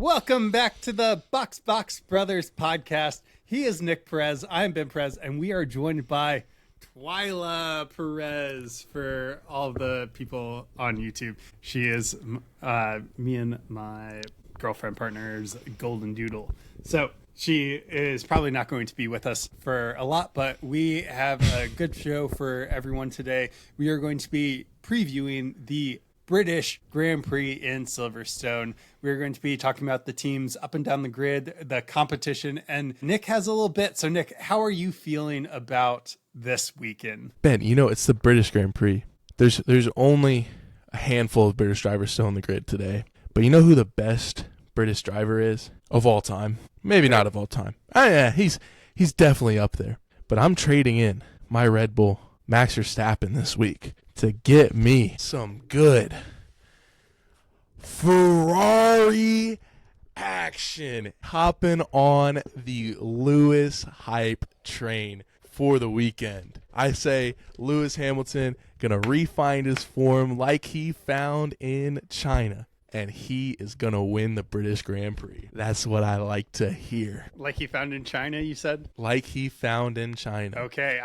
Welcome back to the Box Brothers podcast. He is Nick Perez. I am Ben Perez, and we are joined by Twyla Perez for all the people on YouTube. She is me and my girlfriend partner's golden doodle. So she is probably not going to be with us for a lot, but we have a good show for everyone today. We are going to be previewing the British Grand Prix in Silverstone. We're going to be talking about the teams up and down the grid, the competition, and Nick has a little bit. So Nick, how are you feeling about this weekend? Ben, it's the British Grand Prix. There's only a handful of British drivers still on the grid today. But you know who the best British driver is of all time? Maybe not of all time. Yeah, he's definitely up there. But I'm trading in my Red Bull Max Verstappen this week to get me some good Ferrari action. Hopping on the Lewis hype train for the weekend. I say Lewis Hamilton gonna refine his form like he found in China, and he is gonna win the British Grand Prix. That's what I like to hear. Like he found in China, you said? Like he found in China. Okay,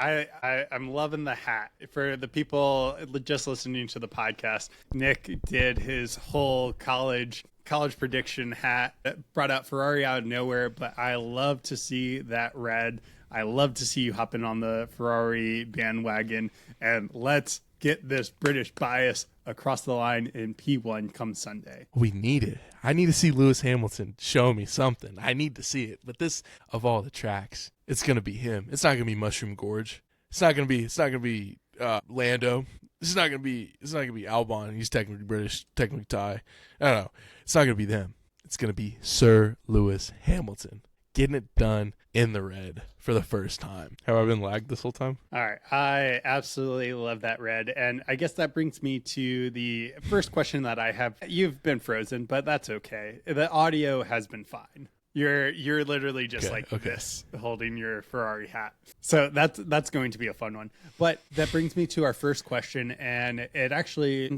I'm loving the hat. For the people just listening to the podcast, Nick did his whole college prediction hat, brought out Ferrari out of nowhere, but I love to see that red. I love to see you hopping on the Ferrari bandwagon, and let's get this British bias across the line in P1 come Sunday. We need it. I need to see Lewis Hamilton show me something. I need to see it. But this, of all the tracks, it's gonna be him. It's not gonna be Mushroom Gorge. It's not gonna be Lando. It's not gonna be Albon. He's technically British, technically Thai. I don't know. It's not gonna be them. It's gonna be Sir Lewis Hamilton getting it done in the red for the first time. Have I been lagged this whole time? All right. I absolutely love that red. And I guess that brings me to the first question that I have. You've been frozen, but that's okay. The audio has been fine. You're literally just this, holding your Ferrari hat. So that's going to be a fun one. But that brings me to our first question, and it actually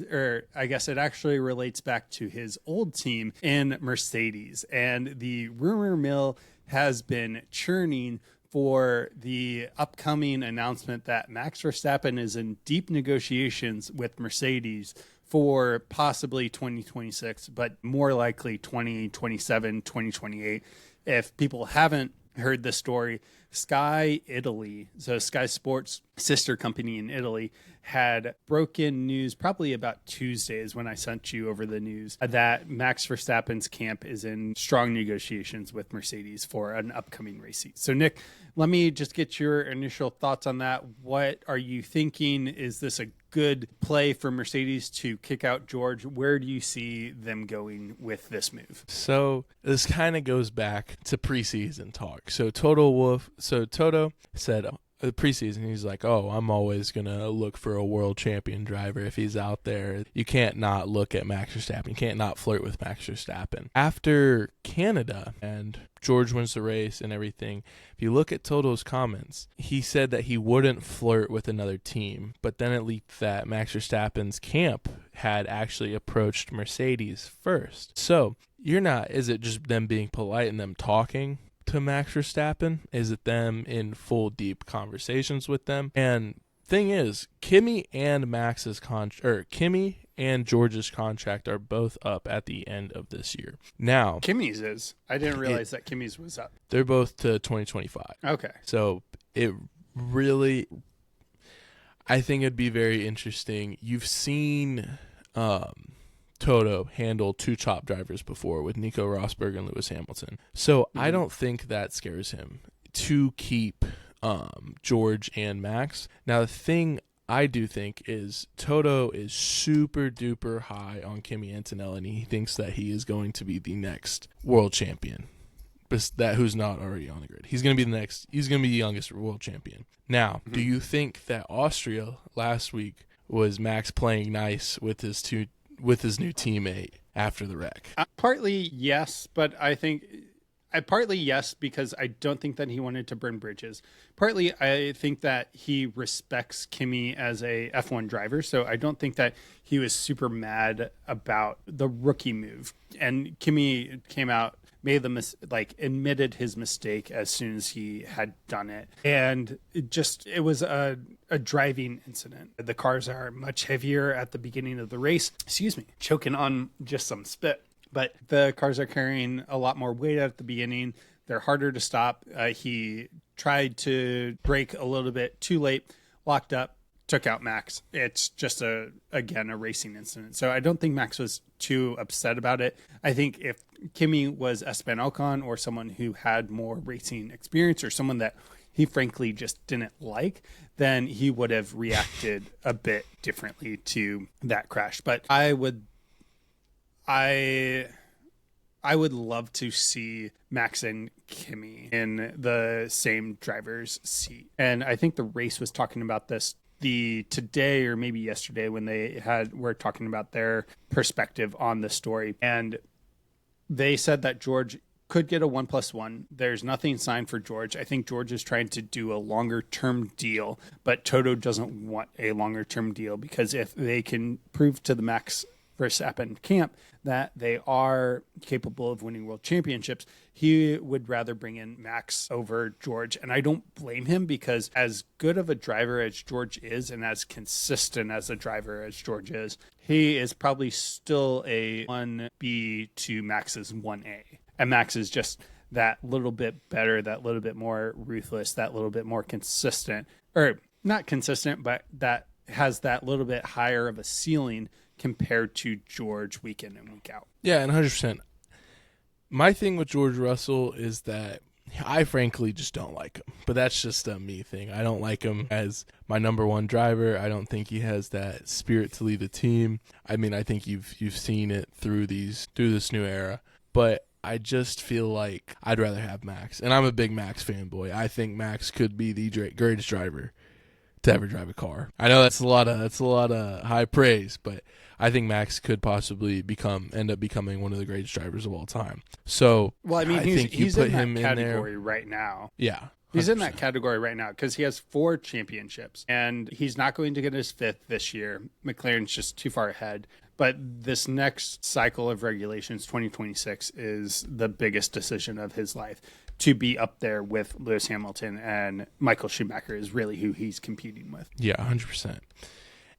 relates back to his old team in Mercedes. And the rumor mill has been churning for the upcoming announcement that Max Verstappen is in deep negotiations with Mercedes for possibly 2026, but more likely 2027, 2028. If people haven't heard this story, Sky Italy, so Sky Sports' sister company in Italy, had broken news probably about Tuesdays when I sent you over the news that Max Verstappen's camp is in strong negotiations with Mercedes for an upcoming race seat. So Nick, let me just get your initial thoughts on that. What are you thinking? Is this a good play for Mercedes to kick out George? Where do you see them going with this move? So this kind of goes back to preseason talk. So Toto said the preseason, he's like, I'm always going to look for a world champion driver if he's out there. You can't not look at Max Verstappen. You can't not flirt with Max Verstappen. After Canada and George wins the race and everything, if you look at Toto's comments, he said that he wouldn't flirt with another team, but then it leaked that Max Verstappen's camp had actually approached Mercedes first. So is it just them being polite and them talking to Max Verstappen? Is it them in full deep conversations with them? And thing is, Kimi and George's contract are both up at the end of this year. Now, Kimi's is. I didn't realize that Kimi's was up. They're both to 2025. Okay. So it really, I think it'd be very interesting. You've seen Toto handle two top drivers before with Nico Rosberg and Lewis Hamilton. So I don't think that scares him to keep George and Max. Now, the thing I do think is Toto is super duper high on Kimi Antonelli, and he thinks that he is going to be the next world champion. But that who's not already on the grid. He's going to be the youngest world champion. Now, do you think that Austria last week was Max playing nice with his new teammate after the wreck? Partly, yes, but I think Partly yes, because I don't think that he wanted to burn bridges. Partly I think that he respects Kimi as a F1 driver, so I don't think that he was super mad about the rookie move. And Kimi came out, made admitted his mistake as soon as he had done it, and it was a driving incident. The cars are much heavier at the beginning of the race. Excuse me, choking on just some spit. But the cars are carrying a lot more weight at the beginning. They're harder to stop. He tried to brake a little bit too late, locked up, took out Max. It's just again a racing incident. So I don't think Max was too upset about it. I think if Kimi was Esteban Ocon or someone who had more racing experience or someone that he frankly just didn't like, then he would have reacted a bit differently to that crash. But I would love to see Max and Kimi in the same driver's seat. And I think the race was talking about this today or maybe yesterday when were talking about their perspective on the story. And they said that George could get a 1+1. There's nothing signed for George. I think George is trying to do a longer term deal, but Toto doesn't want a longer term deal, because if they can prove to the Max Verstappen camp that they are capable of winning world championships, he would rather bring in Max over George. And I don't blame him, because as good of a driver as George is and as consistent as a driver as George is, he is probably still a 1B to Max's 1A. And Max is just that little bit better, that little bit more ruthless, that little bit more consistent, or not consistent, but that has that little bit higher of a ceiling compared to George week in and week out. Yeah, and 100%. My thing with George Russell is that I frankly just don't like him. But that's just a me thing. I don't like him as my number one driver. I don't think he has that spirit to lead the team. I mean, I think you've seen it through this new era. But I just feel like I'd rather have Max. And I'm a big Max fanboy. I think Max could be the greatest driver to ever drive a car. I know that's a lot of high praise, but I think Max could possibly end up becoming one of the greatest drivers of all time. So, well, I mean, I think he's put in him that in category there right now. Yeah. 100%. He's in that category right now because he has 4 championships, and he's not going to get his 5th this year. McLaren's just too far ahead. But this next cycle of regulations, 2026, is the biggest decision of his life. To be up there with Lewis Hamilton and Michael Schumacher is really who he's competing with. Yeah, 100%.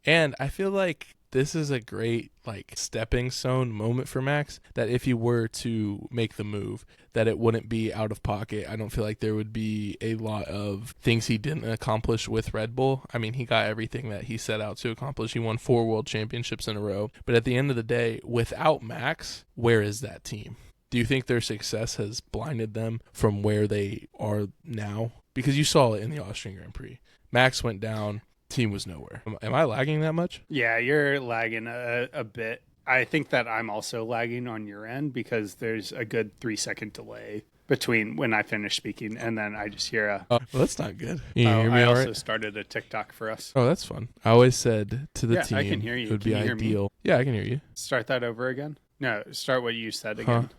And I feel like this is a great stepping stone moment for Max, that if he were to make the move, that it wouldn't be out of pocket. I don't feel like there would be a lot of things he didn't accomplish with Red Bull. I mean, he got everything that he set out to accomplish. He won 4 world championships in a row. But at the end of the day, without Max, where is that team? Do you think their success has blinded them from where they are now? Because you saw it in the Austrian Grand Prix. Max went down, team was nowhere. Am I lagging that much? Yeah, you're lagging a bit. I think that I'm also lagging on your end because there's a good 3-second delay between when I finish speaking and then I just hear a... well, that's not good. You hear me I all also right? started a TikTok for us. Oh, that's fun. I always said to the team, I can hear you. It would Can be you hear me? ideal. Yeah, I can hear you. Start that over again? No, start what you said again.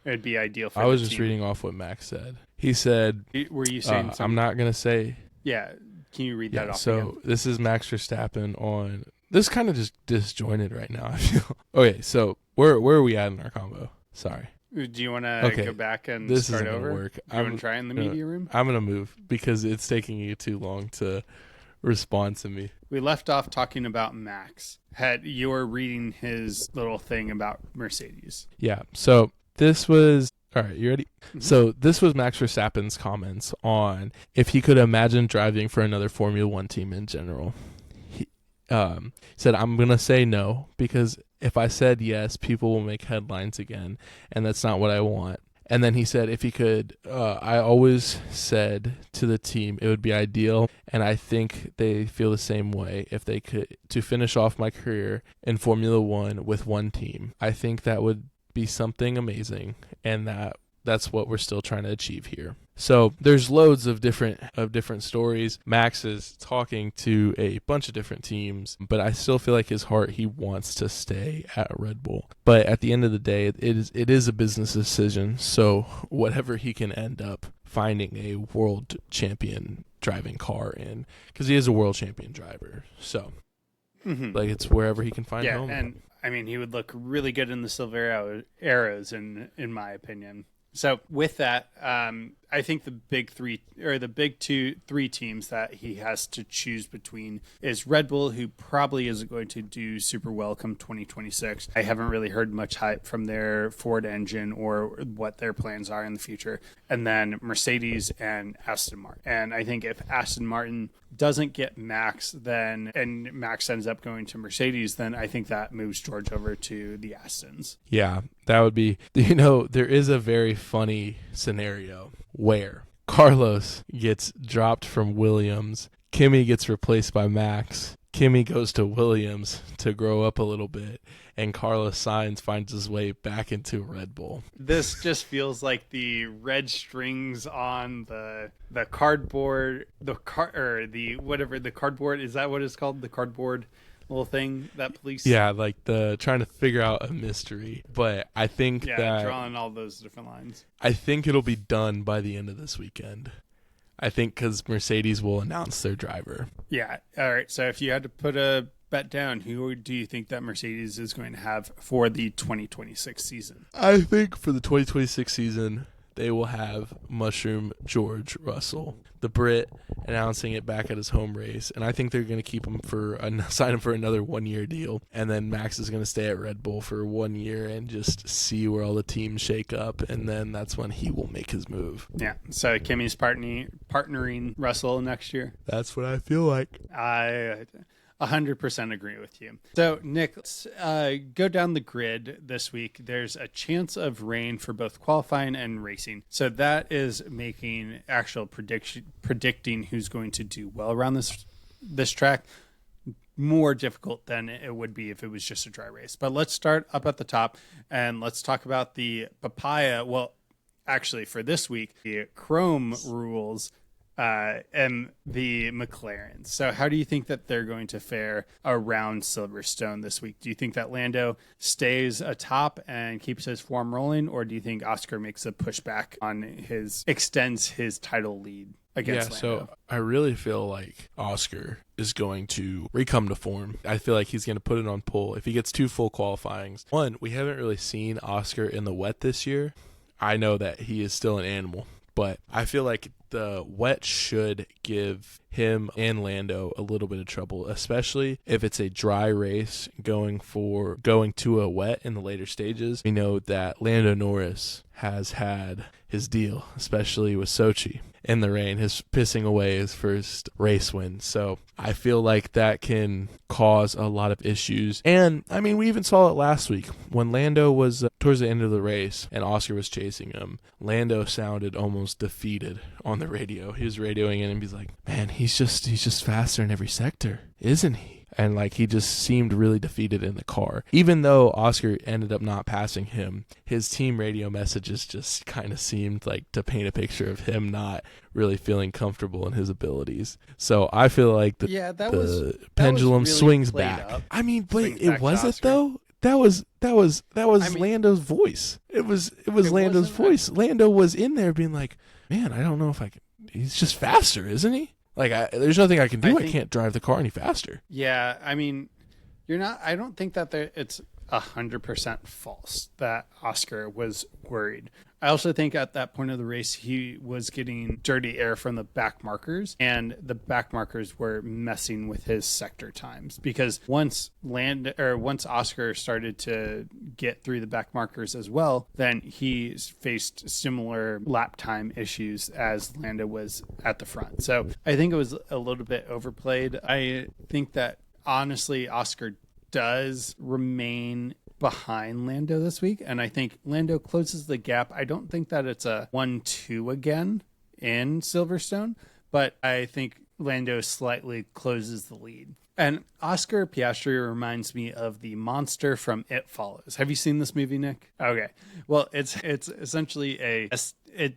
It'd be ideal for I was the just team. reading off what Max said. He said, Were you saying something? I'm not going to say. Yeah, can you read that off so again? this is Max Verstappen on... This is kind of just disjointed right now, I feel. Okay, so where are we at in our combo? Sorry. Do you want to go back and this start isn't over? Gonna work. Do you want to try in the media room? I'm going to move because it's taking you too long to respond to me. We left off talking about Max. You were reading his little thing about Mercedes. Yeah, so this was... All right, you ready? Mm-hmm. So this was Max Verstappen's comments on if he could imagine driving for another Formula One team in general. He said, I'm going to say no, because if I said yes, people will make headlines again, and that's not what I want. And then he said if he could, I always said to the team it would be ideal, and I think they feel the same way if they could, to finish off my career in Formula One with one team. I think that would be something amazing, and that's what we're still trying to achieve here. So there's loads of different stories. Max is talking to a bunch of different teams, but I still feel like his heart, he wants to stay at Red Bull. But at the end of the day, it is a business decision. So whatever he can end up finding a world champion driving car in, because he is a world champion driver. So like it's wherever he can find home. And I mean, he would look really good in the silver arrows in my opinion. So with that, I think the big three teams that he has to choose between is Red Bull, who probably isn't going to do super well come 2026. I haven't really heard much hype from their Ford engine or what their plans are in the future. And then Mercedes and Aston Martin. And I think if Aston Martin doesn't get Max, and Max ends up going to Mercedes, then I think that moves George over to the Astons. Yeah, that would be, there is a very funny scenario where Carlos gets dropped from Williams, Kimi gets replaced by Max, Kimi goes to Williams to grow up a little bit, and Carlos Sainz finds his way back into Red Bull. This just feels like the red strings on the cardboard, the cardboard, is that what it's called? The cardboard little thing that police. Yeah, like the trying to figure out a mystery. But I think that drawing all those different lines. I think it'll be done by the end of this weekend. I think because Mercedes will announce their driver. Yeah. All right. So if you had to put a bet down, who do you think that Mercedes is going to have for the 2026 season? I think for the 2026 season, they will have Mushroom George Russell, the Brit, announcing it back at his home race. And I think they're going to keep him sign him for another 1-year deal. And then Max is going to stay at Red Bull for 1 year and just see where all the teams shake up. And then that's when he will make his move. Yeah. So Kimi's partnering Russell next year. That's what I feel like. I 100% agree with you. So, Nick, let's go down the grid this week. There's a chance of rain for both qualifying and racing. So that is making actual predicting who's going to do well around this track more difficult than it would be if it was just a dry race. But let's start up at the top and let's talk about the papaya. Well, actually, for this week, the chrome rules and the McLaren. So how do you think that they're going to fare around Silverstone this week? Do you think that Lando stays atop and keeps his form rolling, or do you think Oscar makes a pushback extends his title lead against Lando? So I really feel like Oscar is going to recome to form. I feel like he's going to put it on pole if he gets 2 full qualifyings. One, we haven't really seen Oscar in the wet this year. I know that he is still an animal, but I feel like the wet should give him and Lando a little bit of trouble, especially if it's a dry race going to a wet in the later stages. We know that Lando Norris has had his deal, especially with Sochi in the rain, his pissing away his first race win. So I feel like that can cause a lot of issues. And I mean, we even saw it last week when Lando was towards the end of the race and Oscar was chasing him. Lando sounded almost defeated on the radio. He was radioing in and he's like, man, he's just faster in every sector, isn't he? And like he just seemed really defeated in the car. Even though Oscar ended up not passing him, his team radio messages just kind of seemed like to paint a picture of him not really feeling comfortable in his abilities. So I feel like the pendulum really swings back. Up. I mean, but it wasn't though. That was Lando's voice. It was Lando's voice. Lando was in there being like, man, I don't know if I can. He's just faster, isn't he? Like, there's nothing I can do. I can't drive the car any faster. Yeah, I mean, I don't think that it's 100% false that Oscar was worried. I also think at that point of the race, he was getting dirty air from the back markers, and the back markers were messing with his sector times because once Oscar started to get through the back markers as well, then he faced similar lap time issues as Lando was at the front. So I think it was a little bit overplayed. I think that honestly, Oscar does remain behind Lando this week, and I think Lando closes the gap. I don't think that it's a 1-2 again in Silverstone, but I think Lando slightly closes the lead. And Oscar Piastri reminds me of the monster from It Follows. Have you seen this movie, Nick? Okay. Well, it's essentially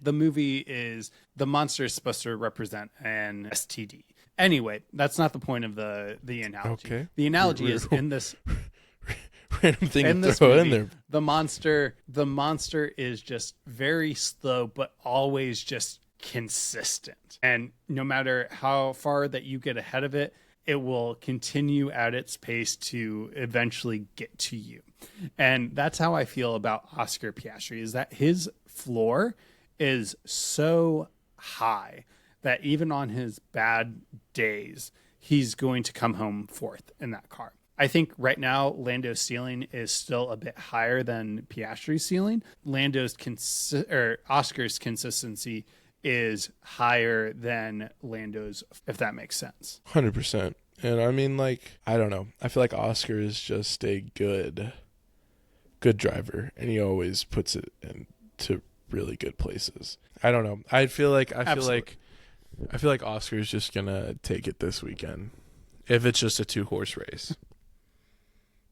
the movie is the monster is supposed to represent an STD. Anyway, that's not the point of the analogy. Okay. The analogy is in this random thing in to this throw movie, in there. the monster is just very slow, but always just consistent. And no matter how far that you get ahead of it, it will continue at its pace to eventually get to you. And that's how I feel about Oscar Piastri, is that his floor is so high that even on his bad days, he's going to come home fourth in that car. I think right now Lando's ceiling is still a bit higher than Piastri's ceiling. Oscar's consistency is higher than Lando's, if that makes sense. 100%. And I mean, like, I don't know. I feel like Oscar is just a good driver, and he always puts it into really good places. I don't know. I feel like Oscar is just gonna take it this weekend, if it's just a 2-horse race.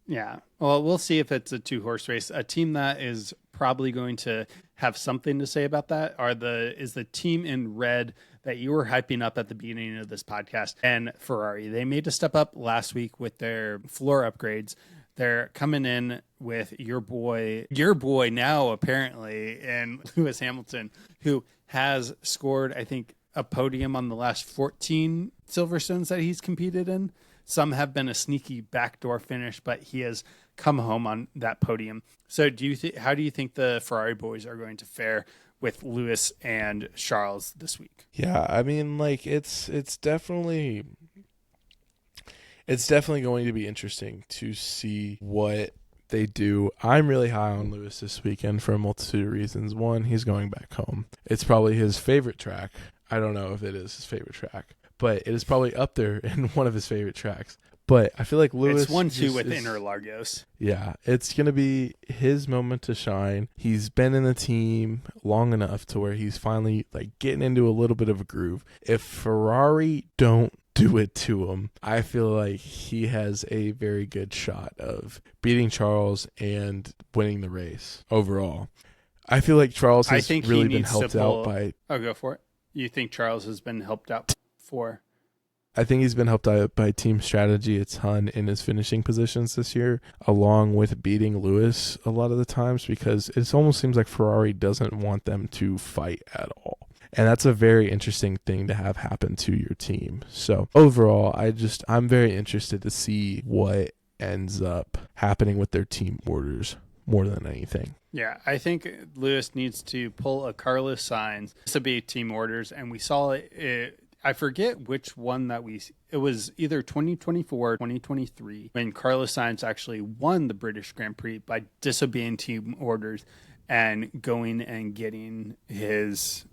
Yeah. Well, we'll see if it's a 2-horse race. A team that is probably going to have something to say about that is the team in red that you were hyping up at the beginning of this podcast, and Ferrari. They made a step up last week with their floor upgrades. They're coming in with your boy now apparently, and Lewis Hamilton, who has scored, I think, a podium on the last 14 Silverstones that he's competed in. Some have been a sneaky backdoor finish, but he has come home on that podium. So how do you think the Ferrari boys are going to fare with Lewis and Charles this week? Yeah, I mean, like, it's definitely going to be interesting to see what they do. I'm really high on Lewis this weekend for a multitude of reasons. One, he's going back home. It's probably his favorite track. I don't know if it is his favorite track, but it is probably up there in one of his favorite tracks. But I feel like Lewis... It's 1-2 with Interlagos. Yeah, it's going to be his moment to shine. He's been in the team long enough to where he's finally like getting into a little bit of a groove. If Ferrari don't do it to him, I feel like he has a very good shot of beating Charles and winning the race overall. I feel like Charles has really been helped out by... Oh, go for it. You think Charles has been helped out for... I think he's been helped out by team strategy a ton in his finishing positions this year, along with beating Lewis a lot of the times, because it almost seems like Ferrari doesn't want them to fight at all. And that's a very interesting thing to have happen to your team. So overall, I'm very interested to see what ends up happening with their team orders more than anything. Yeah, I think Lewis needs to pull a Carlos Sainz to be team orders, and we saw it. I forget which one it was either 2024 or 2023 when Carlos Sainz actually won the British Grand Prix by disobeying team orders and going and getting his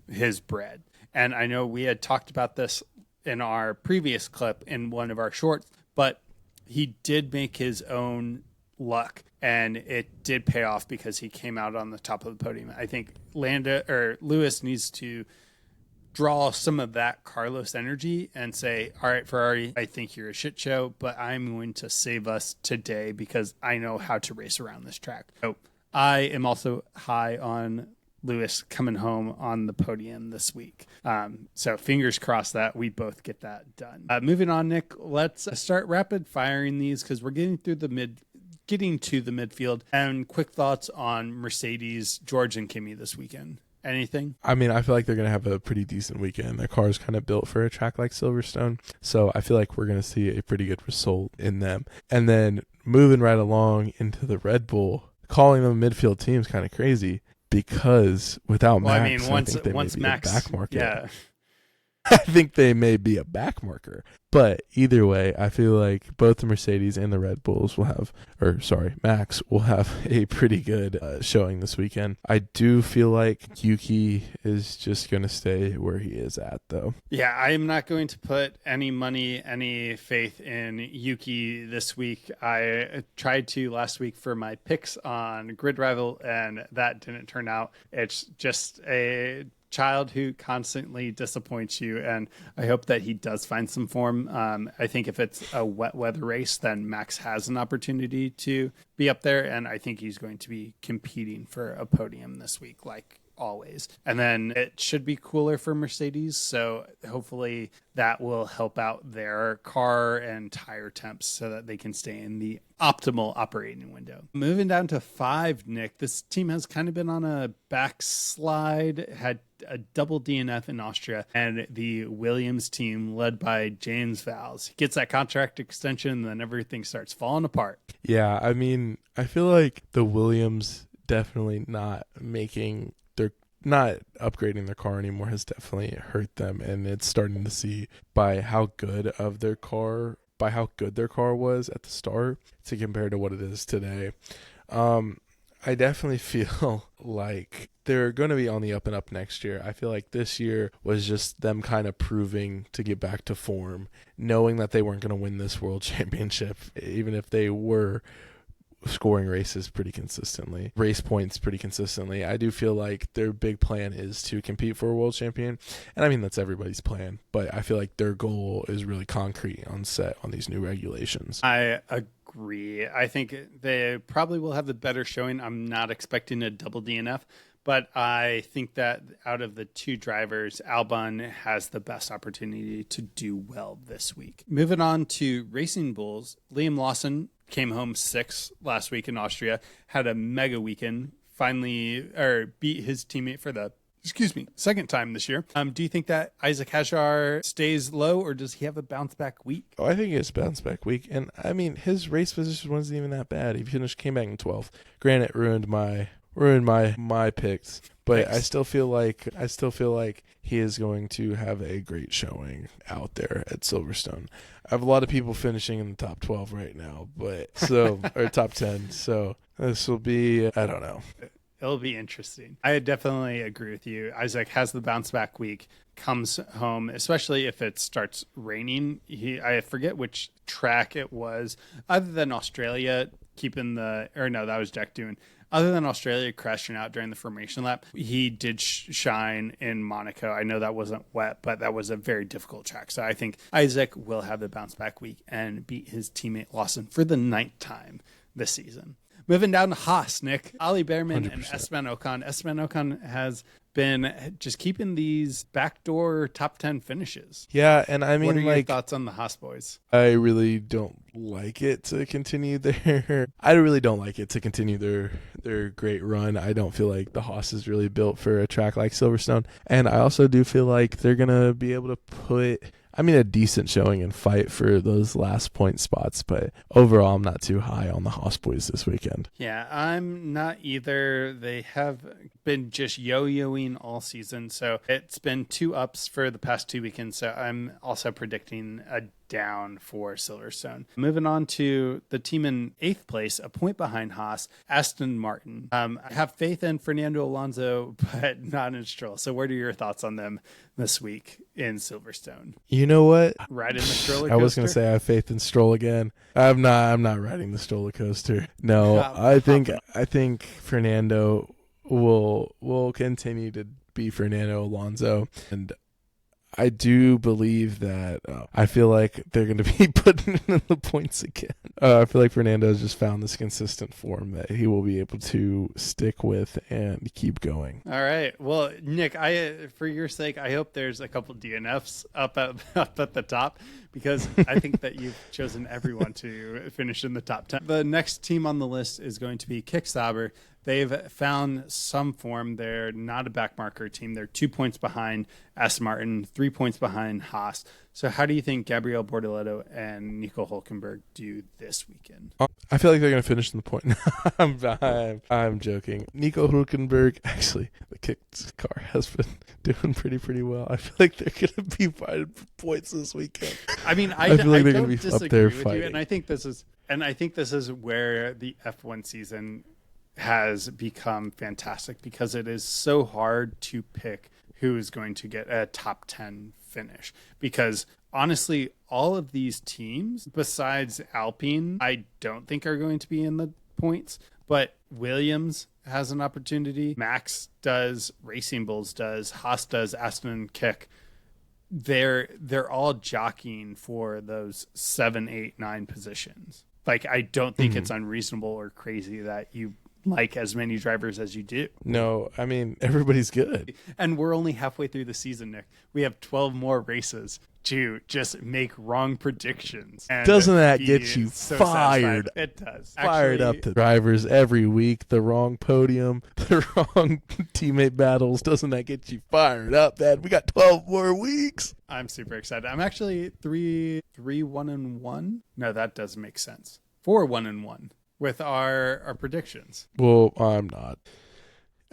bread. And I know we had talked about this in our previous clip in one of our shorts, but he did make his own luck, and it did pay off because he came out on the top of the podium. I think Lewis needs to draw some of that Carlos energy and say, all right, Ferrari, I think you're a shit show, but I'm going to save us today because I know how to race around this track. So I am also high on Lewis coming home on the podium this week. So fingers crossed that we both get that done. Moving on, Nick, let's start rapid firing these because we're getting to the midfield. And quick thoughts on Mercedes, George and Kimi this weekend. Anything? I mean, I feel like they're going to have a pretty decent weekend. Their car is kind of built for a track like Silverstone. So I feel like we're going to see a pretty good result in them. And then moving right along into the Red Bull, calling them a midfield team is kind of crazy because without Max, I think they may be a back marker. Yeah. I think they may be a back marker. But either way, I feel like both the Mercedes and the Red Bulls Max will have a pretty good showing this weekend. I do feel like Yuki is just going to stay where he is at, though. Yeah, I am not going to put any money, any faith in Yuki this week. I tried to last week for my picks on Grid Rival, and that didn't turn out. It's just a child who constantly disappoints you, and I hope that he does find some form. I think if it's a wet weather race, then Max has an opportunity to be up there, and I think he's going to be competing for a podium this week like always. And then it should be cooler for Mercedes, so hopefully that will help out their car and tire temps so that they can stay in the optimal operating window. Moving down to 5, Nick, this team has kind of been on a backslide, had a double DNF in Austria, and the Williams team led by James Vowles gets that contract extension, and then everything starts falling apart. Yeah, I mean, I feel like the Williams definitely not upgrading their car anymore has definitely hurt them, and it's starting to see by how good their car was at the start to compare to what it is today. I definitely feel like they're going to be on the up and up next year. I feel like this year was just them kind of proving to get back to form, knowing that they weren't going to win this world championship, even if they were scoring race points pretty consistently. I do feel like their big plan is to compete for a world champion, and I mean that's everybody's plan, but I feel like their goal is really concrete on these new regulations. I agree. I think they probably will have the better showing. I'm not expecting a double DNF, but I think that out of the two drivers, Albon has the best opportunity to do well this week. Moving on to Racing Bulls, Liam Lawson came home 6th last week in Austria, had a mega weekend, beat his teammate for the second time this year. Do you think that Isaac Hadjar stays low, or does he have a bounce back week? Oh, I think it's bounce back week, and I mean his race position wasn't even that bad. He came back in 12th. Granted, ruined my picks, but I still feel like he is going to have a great showing out there at Silverstone. I have a lot of people finishing in the top 12 right now, or top 10. So this will be, I don't know. It'll be interesting. I definitely agree with you. Isaac has the bounce back week, comes home, especially if it starts raining. I forget which track it was, other than Australia that was Jack Doohan. Other than Australia crashing out during the formation lap, he did shine in Monaco. I know that wasn't wet, but that was a very difficult track. So I think Isaac will have the bounce back week and beat his teammate Lawson for the 9th time this season. Moving down to Haas, Nick, Ali Behrman 100%. And Esteban Ocon. Esteban Ocon has been just keeping these backdoor top 10 finishes. Yeah, and I mean, what are your thoughts on the Haas boys? I really don't like it to continue their great run. I don't feel like the Haas is really built for a track like Silverstone, and I also do feel like they're gonna be able to put a decent showing and fight for those last point spots, but overall I'm not too high on the Haas boys this weekend. Yeah, I'm not either. They have been just yo-yoing all season, so it's been 2 ups for the past 2 weekends, so I'm also predicting a down for Silverstone. Moving on to the team in 8th place, a point behind Haas, Aston Martin. I have faith in Fernando Alonso, but not in Stroll. So what are your thoughts on them this week in Silverstone? You know what? Riding the stroller coaster? I was going to say I have faith in Stroll again. I'm not riding the stroller coaster. No, I think Fernando will continue to be Fernando Alonso, and I do believe that I feel like they're going to be putting in the points again. I feel like Fernando has just found this consistent form that he will be able to stick with and keep going. All right. Well, Nick, for your sake, I hope there's a couple DNFs up at the top, because I think that you've chosen everyone to finish in the top 10. The next team on the list is going to be Kick Sauber. They've found some form. They're not a backmarker team. They're 2 points behind Aston Martin, 3 points behind Haas. So how do you think Gabriel Bortoleto and Nico Hülkenberg do this weekend? I feel like they're going to finish in the point. I'm joking. Nico Hülkenberg, actually, the kicked car has been doing pretty well. I feel like they're going to be fighting for points this weekend. I mean, I feel like they're going to be up there fighting. And I think this is where the F1 season has become fantastic, because it is so hard to pick who is going to get a top 10 finish, because honestly all of these teams besides Alpine I don't think are going to be in the points, but Williams has an opportunity, Max does, Racing Bulls does, Haas does, Aston Kick. They're all jockeying for those 7, 8, 9 positions. Like, I don't think it's unreasonable or crazy that you like as many drivers as you do. No, I mean, everybody's good. And we're only halfway through the season, Nick. We have 12 more races to just make wrong predictions. And Doesn't that be get you so fired? satisfied. It does. Fired Actually, up the drivers every week, the wrong podium, the wrong teammate battles. Doesn't that get you fired up, man? We got 12 more weeks. I'm super excited. I'm actually 3-1-1. No, that doesn't make sense. 4-1-1 with our predictions. Well, I'm not.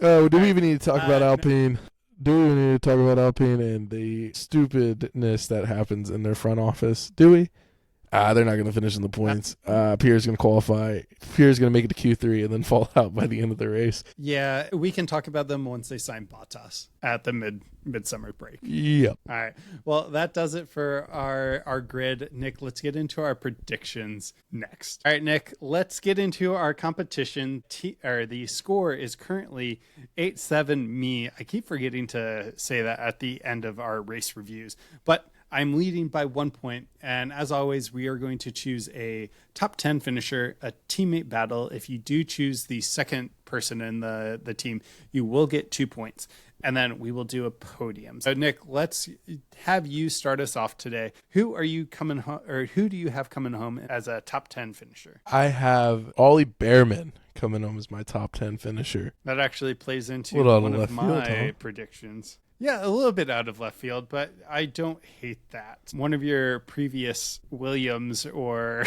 Oh, do we even need to talk about Alpine? Do we even need to talk about Alpine and the stupidness that happens in their front office? Do we? They're not going to finish in the points. Pierre's going to qualify. Pierre's going to make it to Q3 and then fall out by the end of the race. Yeah, we can talk about them once they sign Bottas at the midsummer break. Yep. All right. Well, that does it for our grid. Nick, let's get into our predictions next. All right, Nick, let's get into our competition. The score is currently 8-7 me. I keep forgetting to say that at the end of our race reviews, but I'm leading by 1 point, and as always, we are going to choose a top 10 finisher, a teammate battle. If you do choose the second person in the team, you will get 2 points, and then we will do a podium. So, Nick, let's have you start us off today. Who are you coming home, or who do you have coming home as a top 10 finisher? I have Ollie Behrman coming home as my top 10 finisher. That actually plays into one of my predictions. Yeah, a little bit out of left field, but I don't hate that. One of your previous Williams or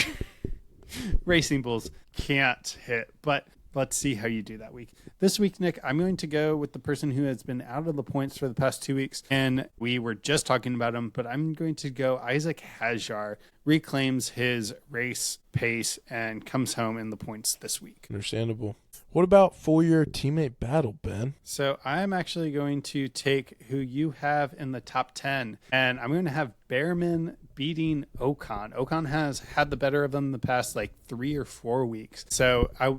Racing Bulls can't hit, but let's see how you do that week. This week, Nick, I'm going to go with the person who has been out of the points for the past 2 weeks, and we were just talking about him, but I'm going to go Isaac Hadjar, reclaims his race pace, and comes home in the points this week. Understandable. What about for your teammate battle, Ben? So I'm actually going to take who you have in the top 10, and I'm going to have Behrman beating Ocon. Ocon has had the better of him the past 3 or 4 weeks. So I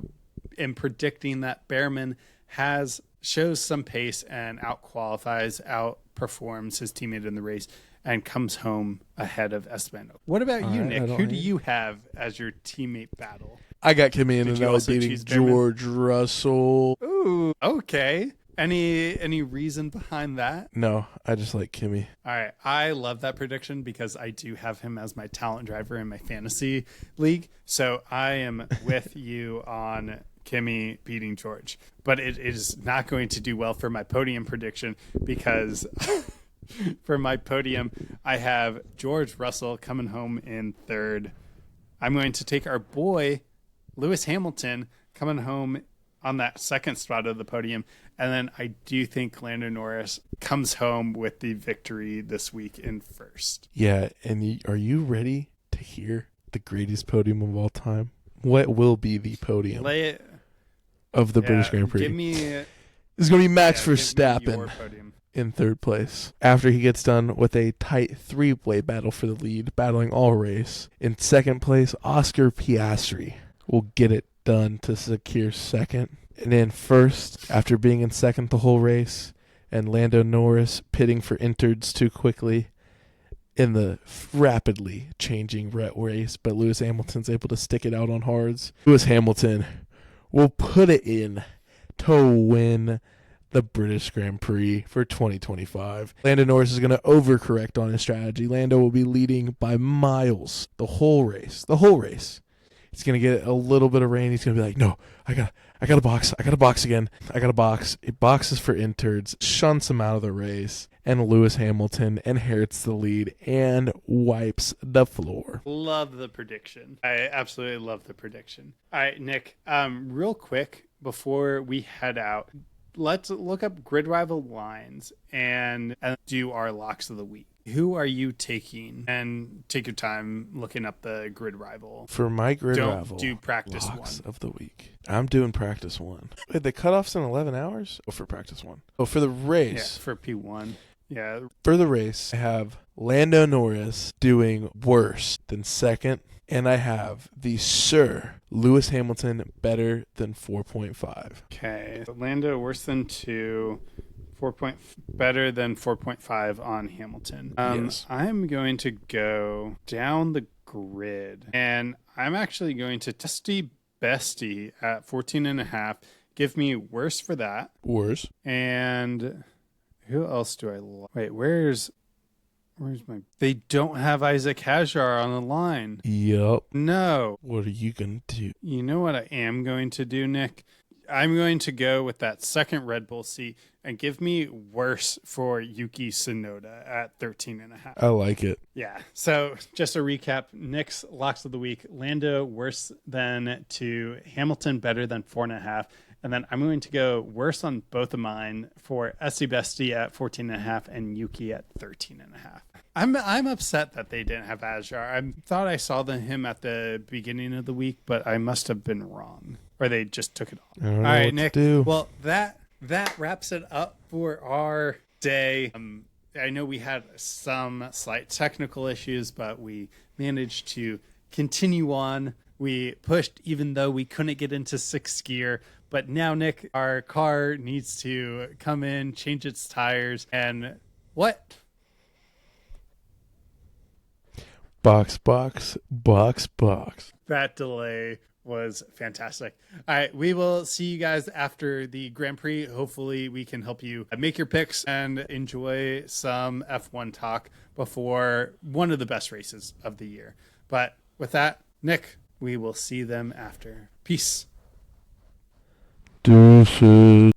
am predicting that Behrman shows some pace and outperforms his teammate in the race and comes home ahead of Esteban. What about you, Nick? Who do you have as your teammate battle? I got Kimi Antonelli beating George Russell. Ooh, okay. Any reason behind that? No, I just like Kimi. All right. I love that prediction because I do have him as my talent driver in my fantasy league. So I am with you on Kimi beating George. But it is not going to do well for my podium prediction because for my podium, I have George Russell coming home in third. I'm going to take our boy, Lewis Hamilton, coming home on that second spot of the podium. And then I do think Lando Norris comes home with the victory this week in first. Yeah, and are you ready to hear the greatest podium of all time? What will be the podium of the British Grand Prix? It's going to be Max Verstappen in third place after he gets done with a tight three-way battle for the lead, battling all race. In second place, Oscar Piastri will get it done to secure second. And in first, after being in second the whole race, and Lando Norris pitting for interns too quickly in the rapidly changing race, but Lewis Hamilton's able to stick it out on hards. Lewis Hamilton will put it in to win the British Grand Prix for 2025. Lando Norris is going to overcorrect on his strategy. Lando will be leading by miles the whole race. He's going to get a little bit of rain. He's going to be like, no, I got a box. I got a box again. I got a box. It boxes for interns, shunts him out of the race, and Lewis Hamilton inherits the lead and wipes the floor. Love the prediction. I absolutely love the prediction. All right, Nick, real quick before we head out, let's look up grid rival lines and do our locks of the week. Who are you taking? And take your time looking up the grid rival. For my grid rival, do practice locks one of the week. I'm doing practice one. Wait, the cutoff's in 11 hours? Oh, for practice one. Oh, for the race. Yeah, for P1. Yeah. For the race, I have Lando Norris doing worse than second. And I have the Sir Lewis Hamilton better than 4.5. Okay. Lando worse than 2. Better than 4.5 on Hamilton. Yes. I'm going to go down the grid, and I'm actually going to Testy Bestie at 14.5. give me worse for that. Worse. And who else do I wait, where's my... They don't have Isaac Hajar on the line. Yup. No. What are you going to do? You know what I am going to do, Nick? I'm going to go with that second Red Bull seat and give me worse for Yuki Tsunoda at 13.5. I like it. Yeah. So just a recap, Nick's locks of the week: Lando worse than 2, Hamilton better than 4.5. And then I'm going to go worse on both of mine for Esty Bestie at 14.5 and Yuki at 13.5. I'm upset that they didn't have Hajar. I thought I saw him at the beginning of the week, but I must have been wrong. Or they just took it off. I don't know All right, what Nick. to do. Well, that wraps it up for our day. I know we had some slight technical issues, but we managed to continue on. We pushed even though we couldn't get into 6th gear. But now, Nick, our car needs to come in, change its tires, and what? Box. That delay was fantastic. All right, we will see you guys after the Grand Prix. Hopefully we can help you make your picks and enjoy some F1 talk before one of the best races of the year. But with that, Nick, we will see them after. Peace. Deuces.